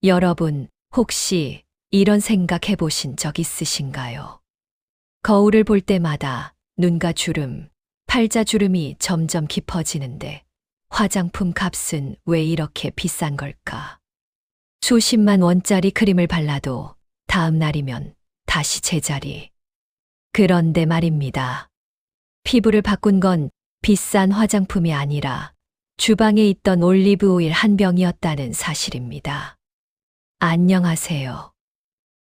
여러분, 혹시 이런 생각 해보신 적 있으신가요? 거울을 볼 때마다 눈가 주름, 팔자 주름이 점점 깊어지는데 화장품 값은 왜 이렇게 비싼 걸까? 수십만 원짜리 크림을 발라도 다음 날이면 다시 제자리. 그런데 말입니다. 피부를 바꾼 건 비싼 화장품이 아니라 주방에 있던 올리브 오일 한 병이었다는 사실입니다. 안녕하세요.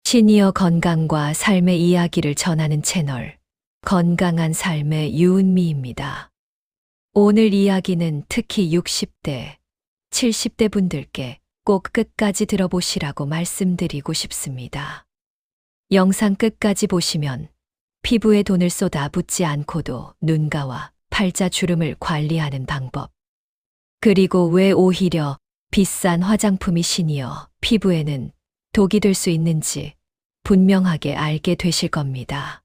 시니어 건강과 삶의 이야기를 전하는 채널 건강한 삶의 유은미입니다. 오늘 이야기는 특히 60대, 70대 분들께 꼭 끝까지 들어보시라고 말씀드리고 싶습니다. 영상 끝까지 보시면 피부에 돈을 쏟아붓지 않고도 눈가와 팔자 주름을 관리하는 방법, 그리고 왜 오히려 비싼 화장품이 시니어 피부에는 독이 될 수 있는지 분명하게 알게 되실 겁니다.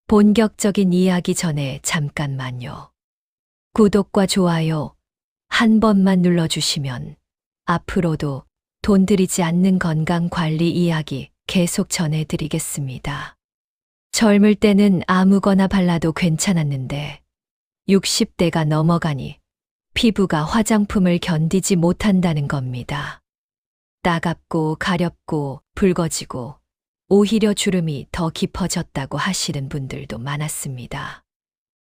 본격적인 이야기 전에 잠깐만요. 구독과 좋아요 한 번만 눌러주시면 앞으로도 돈 들이지 않는 건강 관리 이야기 계속 전해드리겠습니다. 젊을 때는 아무거나 발라도 괜찮았는데 60대가 넘어가니 피부가 화장품을 견디지 못한다는 겁니다. 따갑고 가렵고 붉어지고 오히려 주름이 더 깊어졌다고 하시는 분들도 많았습니다.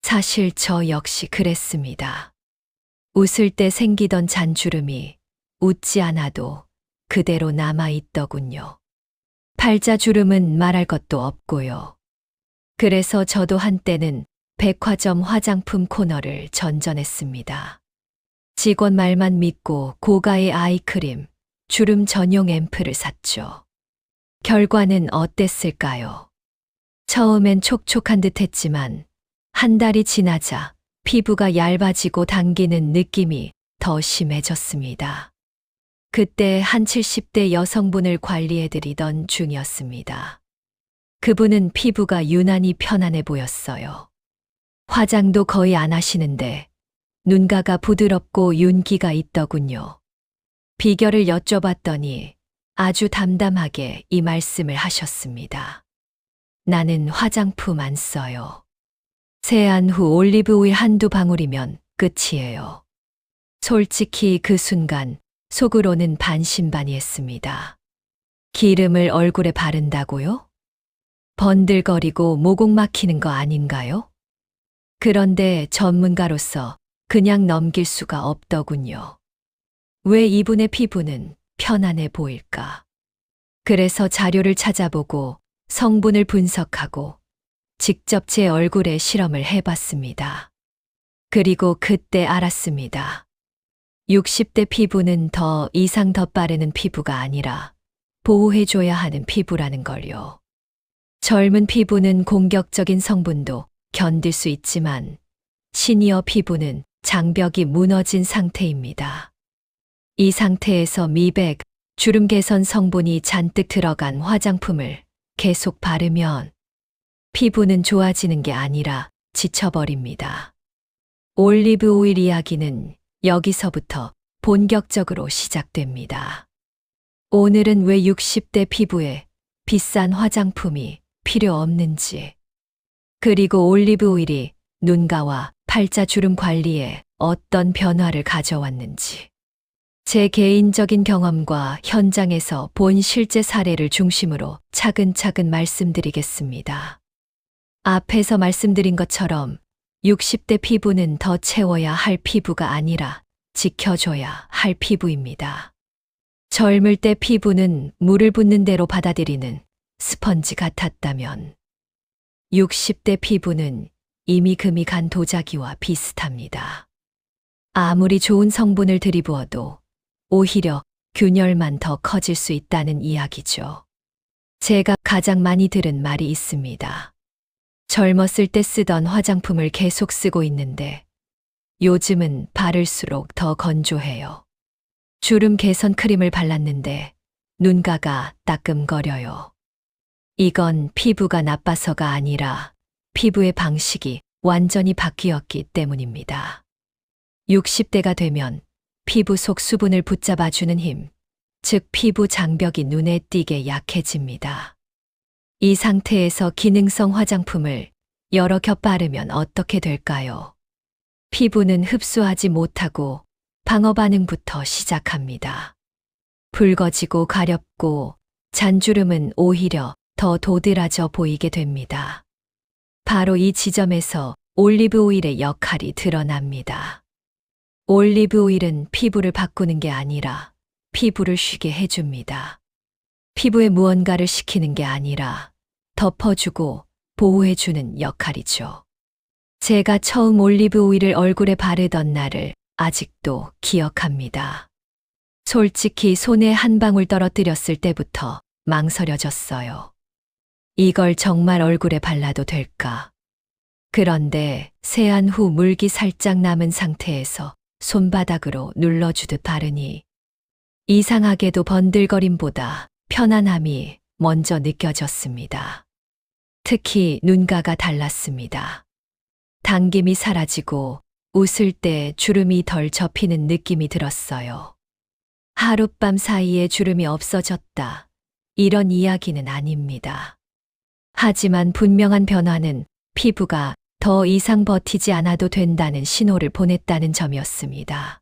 사실 저 역시 그랬습니다. 웃을 때 생기던 잔주름이 웃지 않아도 그대로 남아있더군요. 팔자 주름은 말할 것도 없고요. 그래서 저도 한때는 백화점 화장품 코너를 전전했습니다. 직원 말만 믿고 고가의 아이크림, 주름 전용 앰플을 샀죠. 결과는 어땠을까요? 처음엔 촉촉한 듯 했지만 한 달이 지나자 피부가 얇아지고 당기는 느낌이 더 심해졌습니다. 그때 한 70대 여성분을 관리해드리던 중이었습니다. 그분은 피부가 유난히 편안해 보였어요. 화장도 거의 안 하시는데 눈가가 부드럽고 윤기가 있더군요. 비결을 여쭤봤더니 아주 담담하게 이 말씀을 하셨습니다. 나는 화장품 안 써요. 세안 후 올리브 오일 한두 방울이면 끝이에요. 솔직히 그 순간 속으로는 반신반의했습니다. 기름을 얼굴에 바른다고요? 번들거리고 모공 막히는 거 아닌가요? 그런데 전문가로서 그냥 넘길 수가 없더군요. 왜 이분의 피부는 편안해 보일까? 그래서 자료를 찾아보고 성분을 분석하고 직접 제 얼굴에 실험을 해봤습니다. 그리고 그때 알았습니다. 60대 피부는 더 이상 덧바르는 피부가 아니라 보호해줘야 하는 피부라는 걸요. 젊은 피부는 공격적인 성분도 견딜 수 있지만 시니어 피부는 장벽이 무너진 상태입니다. 이 상태에서 미백, 주름 개선 성분이 잔뜩 들어간 화장품을 계속 바르면 피부는 좋아지는 게 아니라 지쳐버립니다. 올리브 오일 이야기는 여기서부터 본격적으로 시작됩니다. 오늘은 왜 60대 피부에 비싼 화장품이 필요 없는지, 그리고 올리브 오일이 눈가와 팔자 주름 관리에 어떤 변화를 가져왔는지, 제 개인적인 경험과 현장에서 본 실제 사례를 중심으로 차근차근 말씀드리겠습니다. 앞에서 말씀드린 것처럼 60대 피부는 더 채워야 할 피부가 아니라 지켜줘야 할 피부입니다. 젊을 때 피부는 물을 붓는 대로 받아들이는 스펀지 같았다면 60대 피부는 이미 금이 간 도자기와 비슷합니다. 아무리 좋은 성분을 들이부어도 오히려 균열만 더 커질 수 있다는 이야기죠. 제가 가장 많이 들은 말이 있습니다. 젊었을 때 쓰던 화장품을 계속 쓰고 있는데 요즘은 바를수록 더 건조해요. 주름 개선 크림을 발랐는데 눈가가 따끔거려요. 이건 피부가 나빠서가 아니라 피부의 방식이 완전히 바뀌었기 때문입니다. 60대가 되면 피부 속 수분을 붙잡아주는 힘, 즉 피부 장벽이 눈에 띄게 약해집니다. 이 상태에서 기능성 화장품을 여러 겹 바르면 어떻게 될까요? 피부는 흡수하지 못하고 방어 반응부터 시작합니다. 붉어지고 가렵고 잔주름은 오히려 더 도드라져 보이게 됩니다. 바로 이 지점에서 올리브 오일의 역할이 드러납니다. 올리브 오일은 피부를 바꾸는 게 아니라 피부를 쉬게 해줍니다. 피부에 무언가를 시키는 게 아니라 덮어주고 보호해주는 역할이죠. 제가 처음 올리브 오일을 얼굴에 바르던 날을 아직도 기억합니다. 솔직히 손에 한 방울 떨어뜨렸을 때부터 망설여졌어요. 이걸 정말 얼굴에 발라도 될까? 그런데 세안 후 물기 살짝 남은 상태에서 손바닥으로 눌러주듯 바르니 이상하게도 번들거림보다 편안함이 먼저 느껴졌습니다. 특히 눈가가 달랐습니다. 당김이 사라지고 웃을 때 주름이 덜 접히는 느낌이 들었어요. 하룻밤 사이에 주름이 없어졌다. 이런 이야기는 아닙니다. 하지만 분명한 변화는 피부가 더 이상 버티지 않아도 된다는 신호를 보냈다는 점이었습니다.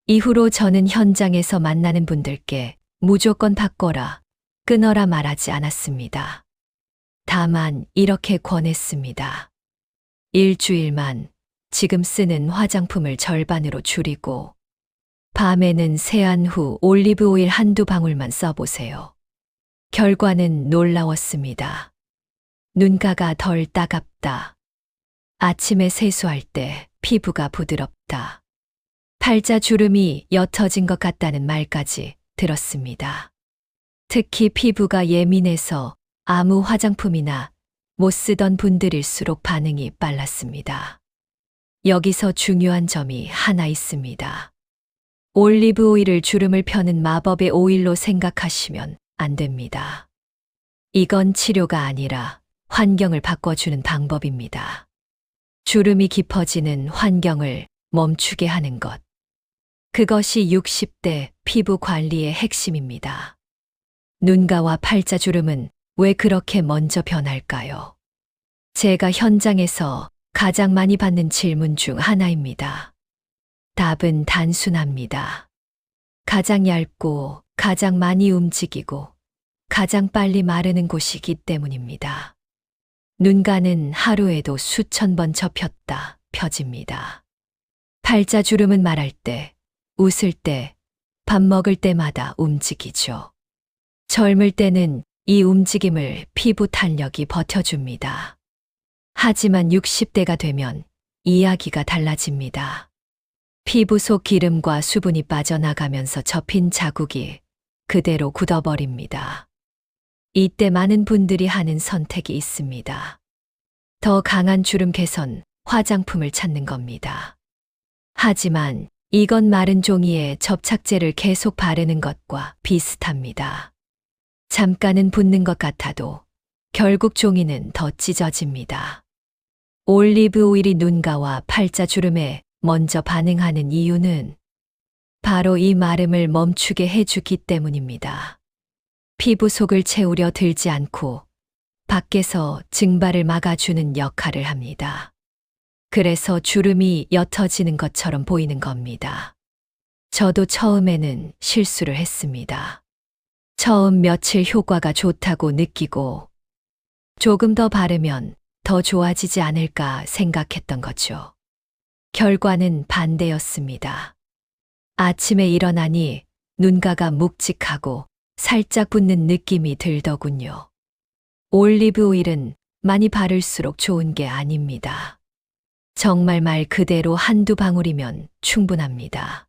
이후로 저는 현장에서 만나는 분들께 무조건 바꿔라, 끊어라 말하지 않았습니다. 다만 이렇게 권했습니다. 일주일만 지금 쓰는 화장품을 절반으로 줄이고 밤에는 세안 후 올리브 오일 한두 방울만 써보세요. 결과는 놀라웠습니다. 눈가가 덜 따갑다. 아침에 세수할 때 피부가 부드럽다. 팔자 주름이 옅어진 것 같다는 말까지 들었습니다. 특히 피부가 예민해서 아무 화장품이나 못 쓰던 분들일수록 반응이 빨랐습니다. 여기서 중요한 점이 하나 있습니다. 올리브 오일을 주름을 펴는 마법의 오일로 생각하시면 안 됩니다. 이건 치료가 아니라 환경을 바꿔주는 방법입니다. 주름이 깊어지는 환경을 멈추게 하는 것. 그것이 60대 피부 관리의 핵심입니다. 눈가와 팔자주름은 왜 그렇게 먼저 변할까요? 제가 현장에서 가장 많이 받는 질문 중 하나입니다. 답은 단순합니다. 가장 얇고 가장 많이 움직이고 가장 빨리 마르는 곳이기 때문입니다. 눈가는 하루에도 수천 번 접혔다 펴집니다. 팔자주름은 말할 때, 웃을 때, 밥 먹을 때마다 움직이죠. 젊을 때는 이 움직임을 피부 탄력이 버텨줍니다. 하지만 60대가 되면 이야기가 달라집니다. 피부 속 기름과 수분이 빠져나가면서 접힌 자국이 그대로 굳어버립니다. 이때 많은 분들이 하는 선택이 있습니다. 더 강한 주름 개선 화장품을 찾는 겁니다. 하지만 이건 마른 종이에 접착제를 계속 바르는 것과 비슷합니다. 잠깐은 붓는 것 같아도 결국 종이는 더 찢어집니다. 올리브 오일이 눈가와 팔자주름에 먼저 반응하는 이유는 바로 이 마름을 멈추게 해주기 때문입니다. 피부 속을 채우려 들지 않고 밖에서 증발을 막아주는 역할을 합니다. 그래서 주름이 옅어지는 것처럼 보이는 겁니다. 저도 처음에는 실수를 했습니다. 처음 며칠 효과가 좋다고 느끼고 조금 더 바르면 더 좋아지지 않을까 생각했던 거죠. 결과는 반대였습니다. 아침에 일어나니 눈가가 묵직하고 살짝 붓는 느낌이 들더군요. 올리브 오일은 많이 바를수록 좋은 게 아닙니다. 정말 말 그대로 한두 방울이면 충분합니다.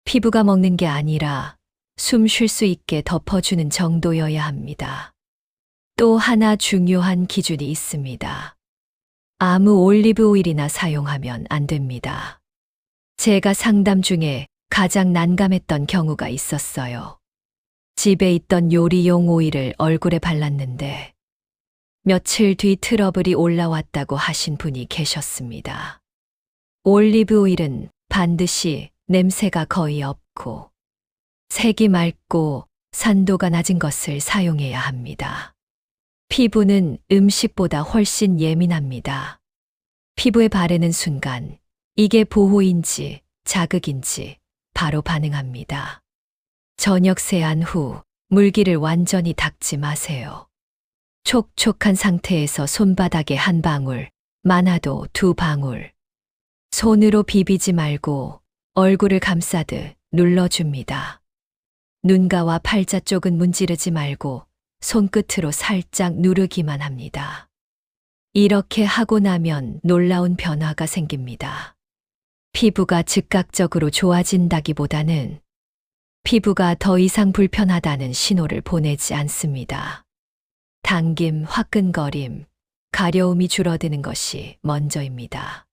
피부가 먹는 게 아니라 숨 쉴 수 있게 덮어주는 정도여야 합니다. 또 하나 중요한 기준이 있습니다. 아무 올리브 오일이나 사용하면 안 됩니다. 제가 상담 중에 가장 난감했던 경우가 있었어요. 집에 있던 요리용 오일을 얼굴에 발랐는데 며칠 뒤 트러블이 올라왔다고 하신 분이 계셨습니다. 올리브 오일은 반드시 냄새가 거의 없고 색이 맑고 산도가 낮은 것을 사용해야 합니다. 피부는 음식보다 훨씬 예민합니다. 피부에 바르는 순간 이게 보호인지 자극인지 바로 반응합니다. 저녁 세안 후 물기를 완전히 닦지 마세요. 촉촉한 상태에서 손바닥에 한 방울, 많아도 2방울. 손으로 비비지 말고 얼굴을 감싸듯 눌러줍니다. 눈가와 팔자 쪽은 문지르지 말고 손끝으로 살짝 누르기만 합니다. 이렇게 하고 나면 놀라운 변화가 생깁니다. 피부가 즉각적으로 좋아진다기보다는 피부가 더 이상 불편하다는 신호를 보내지 않습니다. 당김, 화끈거림, 가려움이 줄어드는 것이 먼저입니다.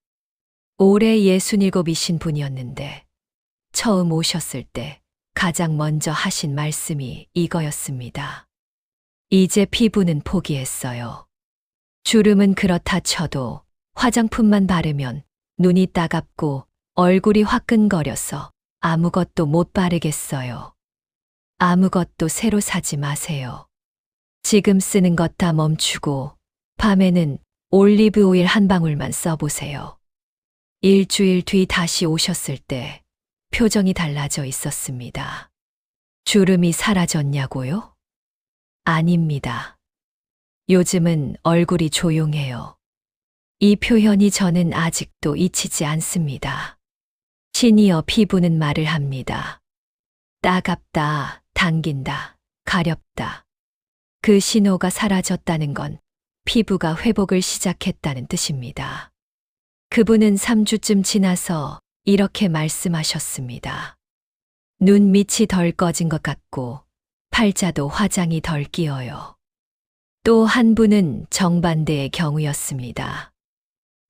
올해 67이신 분이었는데 처음 오셨을 때 가장 먼저 하신 말씀이 이거였습니다. 이제 피부는 포기했어요. 주름은 그렇다 쳐도 화장품만 바르면 눈이 따갑고 얼굴이 화끈거려서 아무것도 못 바르겠어요. 아무것도 새로 사지 마세요. 지금 쓰는 것 다 멈추고 밤에는 올리브 오일 한 방울만 써보세요. 일주일 뒤 다시 오셨을 때 표정이 달라져 있었습니다. 주름이 사라졌냐고요? 아닙니다. 요즘은 얼굴이 조용해요. 이 표현이 저는 아직도 잊히지 않습니다. 시니어 피부는 말을 합니다. 따갑다, 당긴다, 가렵다. 그 신호가 사라졌다는 건 피부가 회복을 시작했다는 뜻입니다. 그분은 3주쯤 지나서 이렇게 말씀하셨습니다. 눈 밑이 덜 꺼진 것 같고 팔자도 화장이 덜 끼어요. 또 한 분은 정반대의 경우였습니다.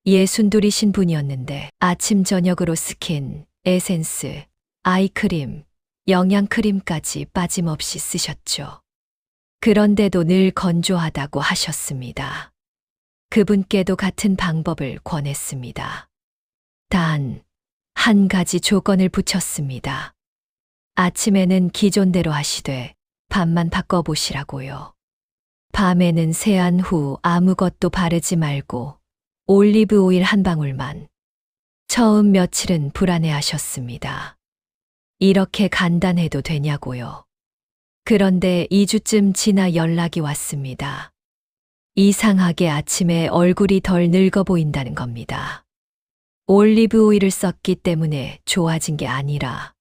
62이신 분이었는데 아침 저녁으로 스킨, 에센스, 아이크림, 영양크림까지 빠짐없이 쓰셨죠. 그런데도 늘 건조하다고 하셨습니다. 그분께도 같은 방법을 권했습니다. 단, 한 가지 조건을 붙였습니다. 아침에는 기존대로 하시되 밤만 바꿔보시라고요. 밤에는 세안 후 아무것도 바르지 말고 올리브 오일 한 방울만. 처음 며칠은 불안해하셨습니다. 이렇게 간단해도 되냐고요. 그런데 2주쯤 지나 연락이 왔습니다. 이상하게 아침에 얼굴이 덜 늙어 보인다는 겁니다. 올리브 오일을 썼기 때문에 좋아진 게 아니라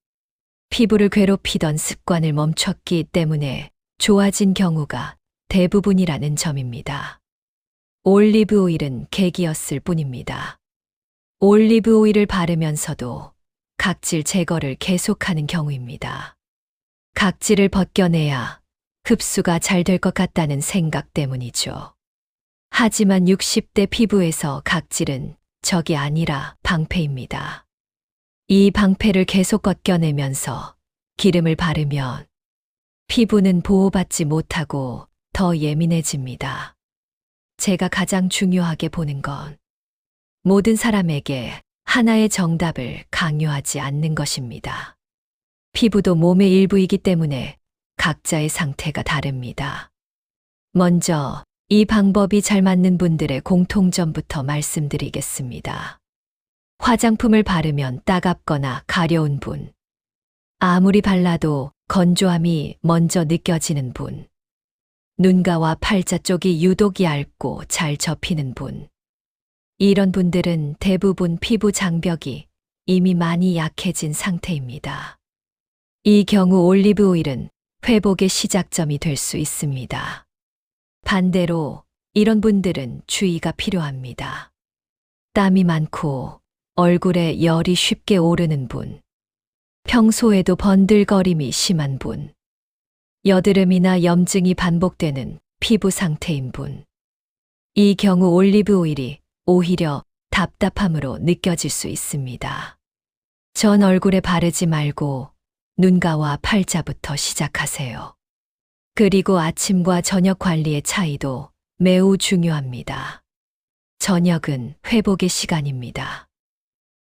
피부를 괴롭히던 습관을 멈췄기 때문에 좋아진 경우가 대부분이라는 점입니다. 올리브 오일은 계기였을 뿐입니다. 올리브 오일을 바르면서도 각질 제거를 계속하는 경우입니다. 각질을 벗겨내야 흡수가 잘 될 것 같다는 생각 때문이죠. 하지만 60대 피부에서 각질은 적이 아니라 방패입니다. 이 방패를 계속 벗겨내면서 기름을 바르면 피부는 보호받지 못하고 더 예민해집니다. 제가 가장 중요하게 보는 건 모든 사람에게 하나의 정답을 강요하지 않는 것입니다. 피부도 몸의 일부이기 때문에 각자의 상태가 다릅니다. 먼저 이 방법이 잘 맞는 분들의 공통점부터 말씀드리겠습니다. 화장품을 바르면 따갑거나 가려운 분, 아무리 발라도 건조함이 먼저 느껴지는 분, 눈가와 팔자 쪽이 유독 얇고 잘 접히는 분. 이런 분들은 대부분 피부 장벽이 이미 많이 약해진 상태입니다. 이 경우 올리브 오일은 회복의 시작점이 될 수 있습니다. 반대로 이런 분들은 주의가 필요합니다. 땀이 많고 얼굴에 열이 쉽게 오르는 분, 평소에도 번들거림이 심한 분, 여드름이나 염증이 반복되는 피부 상태인 분. 이 경우 올리브 오일이 오히려 답답함으로 느껴질 수 있습니다. 전 얼굴에 바르지 말고 눈가와 팔자부터 시작하세요. 그리고 아침과 저녁 관리의 차이도 매우 중요합니다. 저녁은 회복의 시간입니다.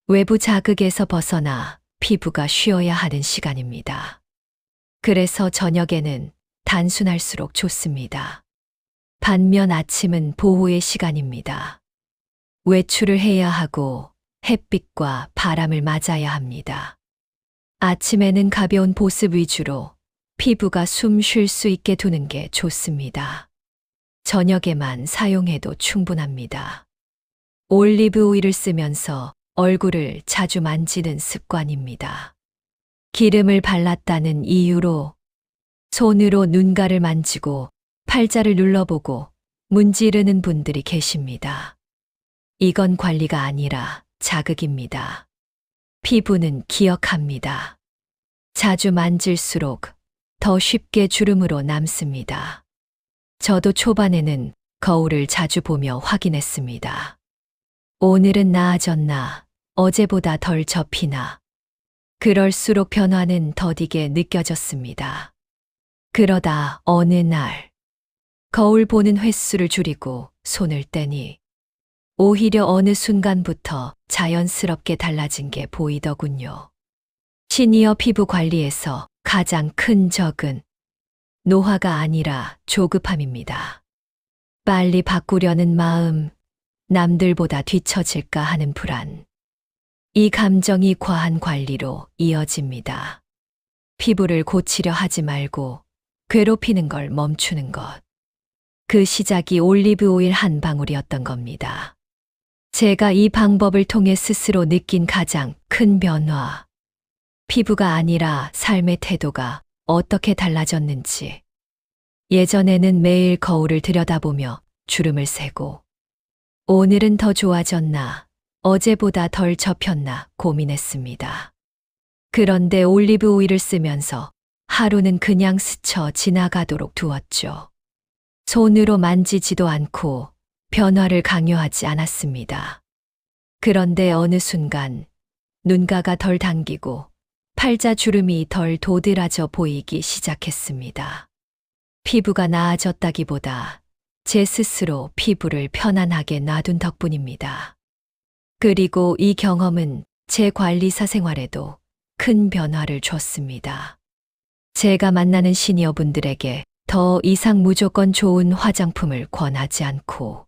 외부 자극에서 벗어나 피부가 쉬어야 하는 시간입니다. 그래서 저녁에는 단순할수록 좋습니다. 반면 아침은 보호의 시간입니다. 외출을 해야 하고 햇빛과 바람을 맞아야 합니다. 아침에는 가벼운 보습 위주로 피부가 숨 쉴 수 있게 두는 게 좋습니다. 저녁에만 사용해도 충분합니다. 올리브 오일을 쓰면서 얼굴을 자주 만지는 습관입니다. 기름을 발랐다는 이유로 손으로 눈가를 만지고 팔자를 눌러보고 문지르는 분들이 계십니다. 이건 관리가 아니라 자극입니다. 피부는 기억합니다. 자주 만질수록 더 쉽게 주름으로 남습니다. 저도 초반에는 거울을 자주 보며 확인했습니다. 오늘은 나아졌나, 어제보다 덜 접히나. 그럴수록 변화는 더디게 느껴졌습니다. 그러다 어느 날, 거울 보는 횟수를 줄이고 손을 떼니 오히려 어느 순간부터 자연스럽게 달라진 게 보이더군요. 시니어 피부 관리에서 가장 큰 적은 노화가 아니라 조급함입니다. 빨리 바꾸려는 마음, 남들보다 뒤처질까 하는 불안. 이 감정이 과한 관리로 이어집니다. 피부를 고치려 하지 말고 괴롭히는 걸 멈추는 것. 그 시작이 올리브 오일 한 방울이었던 겁니다. 제가 이 방법을 통해 스스로 느낀 가장 큰 변화. 피부가 아니라 삶의 태도가 어떻게 달라졌는지. 예전에는 매일 거울을 들여다보며 주름을 세고 오늘은 더 좋아졌나, 어제보다 덜 접혔나 고민했습니다. 그런데 올리브 오일을 쓰면서 하루는 그냥 스쳐 지나가도록 두었죠. 손으로 만지지도 않고 변화를 강요하지 않았습니다. 그런데 어느 순간 눈가가 덜 당기고 팔자 주름이 덜 도드라져 보이기 시작했습니다. 피부가 나아졌다기보다 제 스스로 피부를 편안하게 놔둔 덕분입니다. 그리고 이 경험은 제 관리사 생활에도 큰 변화를 줬습니다. 제가 만나는 시니어분들에게 더 이상 무조건 좋은 화장품을 권하지 않고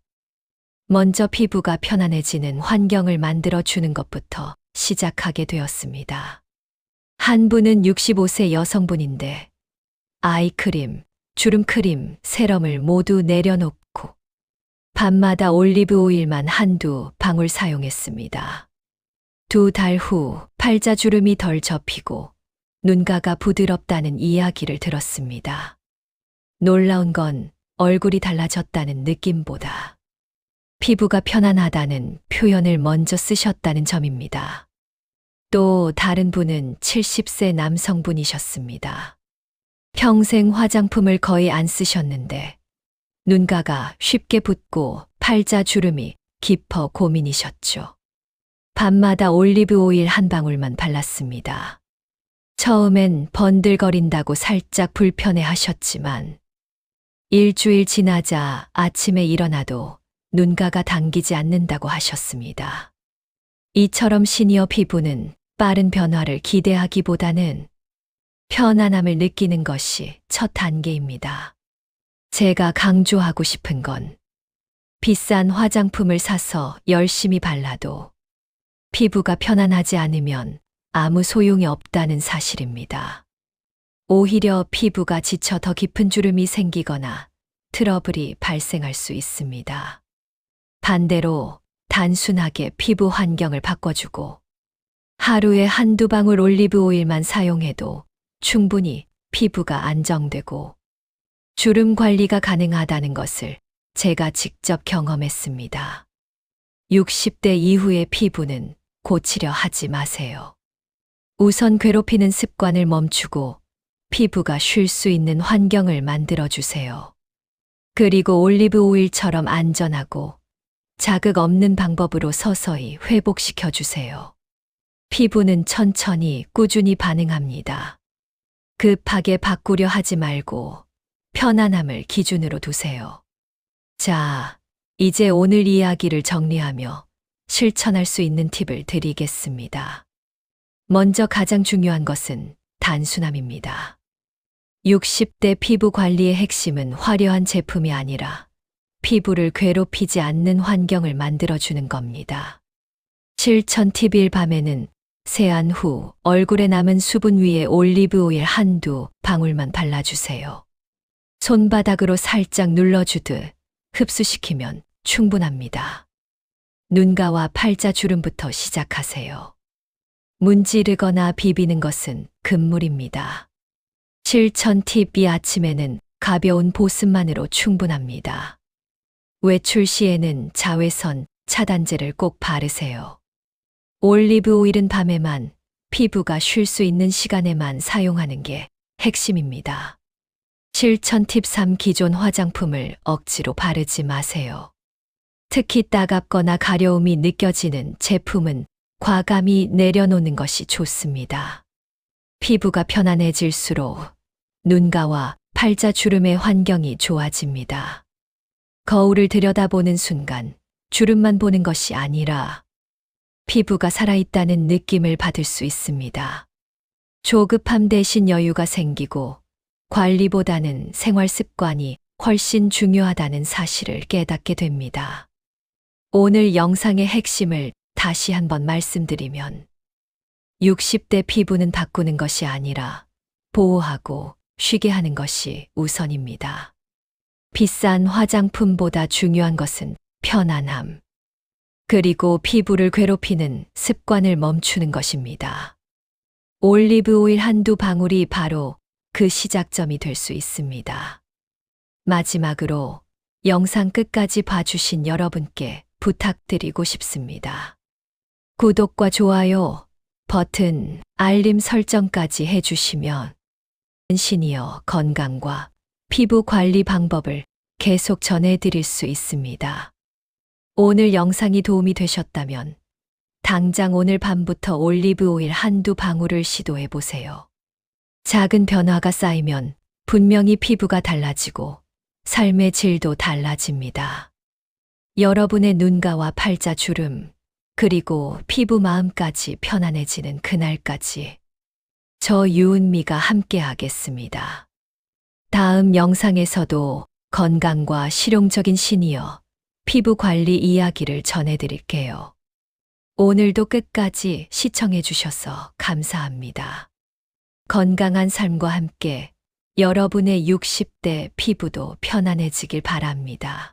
먼저 피부가 편안해지는 환경을 만들어주는 것부터 시작하게 되었습니다. 한 분은 65세 여성분인데 아이크림, 주름크림, 세럼을 모두 내려놓고 밤마다 올리브 오일만 한두 방울 사용했습니다. 2달 후 팔자 주름이 덜 접히고 눈가가 부드럽다는 이야기를 들었습니다. 놀라운 건 얼굴이 달라졌다는 느낌보다 피부가 편안하다는 표현을 먼저 쓰셨다는 점입니다. 또 다른 분은 70세 남성분이셨습니다. 평생 화장품을 거의 안 쓰셨는데 눈가가 쉽게 붓고 팔자 주름이 깊어 고민이셨죠. 밤마다 올리브 오일 한 방울만 발랐습니다. 처음엔 번들거린다고 살짝 불편해 하셨지만 일주일 지나자 아침에 일어나도 눈가가 당기지 않는다고 하셨습니다. 이처럼 시니어 피부는 빠른 변화를 기대하기보다는 편안함을 느끼는 것이 첫 단계입니다. 제가 강조하고 싶은 건 비싼 화장품을 사서 열심히 발라도 피부가 편안하지 않으면 아무 소용이 없다는 사실입니다. 오히려 피부가 지쳐 더 깊은 주름이 생기거나 트러블이 발생할 수 있습니다. 반대로 단순하게 피부 환경을 바꿔주고 하루에 한두 방울 올리브 오일만 사용해도 충분히 피부가 안정되고 주름 관리가 가능하다는 것을 제가 직접 경험했습니다. 60대 이후의 피부는 고치려 하지 마세요. 우선 괴롭히는 습관을 멈추고 피부가 쉴 수 있는 환경을 만들어주세요. 그리고 올리브 오일처럼 안전하고 자극 없는 방법으로 서서히 회복시켜 주세요. 피부는 천천히 꾸준히 반응합니다. 급하게 바꾸려 하지 말고 편안함을 기준으로 두세요. 자, 이제 오늘 이야기를 정리하며 실천할 수 있는 팁을 드리겠습니다. 먼저 가장 중요한 것은 단순함입니다. 60대 피부 관리의 핵심은 화려한 제품이 아니라 피부를 괴롭히지 않는 환경을 만들어주는 겁니다. 실천 팁 1. 밤에는 세안 후 얼굴에 남은 수분 위에 올리브 오일 한두 방울만 발라주세요. 손바닥으로 살짝 눌러주듯 흡수시키면 충분합니다. 눈가와 팔자주름부터 시작하세요. 문지르거나 비비는 것은 금물입니다. 실천 팁 2. 아침에는 가벼운 보습만으로 충분합니다. 외출 시에는 자외선 차단제를 꼭 바르세요. 올리브 오일은 밤에만 피부가 쉴 수 있는 시간에만 사용하는 게 핵심입니다. 실천 팁 3. 기존 화장품을 억지로 바르지 마세요. 특히 따갑거나 가려움이 느껴지는 제품은 과감히 내려놓는 것이 좋습니다. 피부가 편안해질수록 눈가와 팔자주름의 환경이 좋아집니다. 거울을 들여다보는 순간 주름만 보는 것이 아니라 피부가 살아있다는 느낌을 받을 수 있습니다. 조급함 대신 여유가 생기고 관리보다는 생활 습관이 훨씬 중요하다는 사실을 깨닫게 됩니다. 오늘 영상의 핵심을 다시 한번 말씀드리면 60대 피부는 바꾸는 것이 아니라 보호하고 쉬게 하는 것이 우선입니다. 비싼 화장품보다 중요한 것은 편안함, 그리고 피부를 괴롭히는 습관을 멈추는 것입니다. 올리브 오일 한두 방울이 바로 그 시작점이 될 수 있습니다. 마지막으로 영상 끝까지 봐주신 여러분께 부탁드리고 싶습니다. 구독과 좋아요 버튼, 알림 설정까지 해주시면 시니어 건강과 피부 관리 방법을 계속 전해드릴 수 있습니다. 오늘 영상이 도움이 되셨다면 당장 오늘 밤부터 올리브 오일 한두 방울을 시도해 보세요. 작은 변화가 쌓이면 분명히 피부가 달라지고 삶의 질도 달라집니다. 여러분의 눈가와 팔자주름, 그리고 피부 마음까지 편안해지는 그날까지 저 유은미가 함께 하겠습니다. 다음 영상에서도 건강과 실용적인 시니어 피부 관리 이야기를 전해드릴게요. 오늘도 끝까지 시청해 주셔서 감사합니다. 건강한 삶과 함께 여러분의 60대 피부도 편안해지길 바랍니다.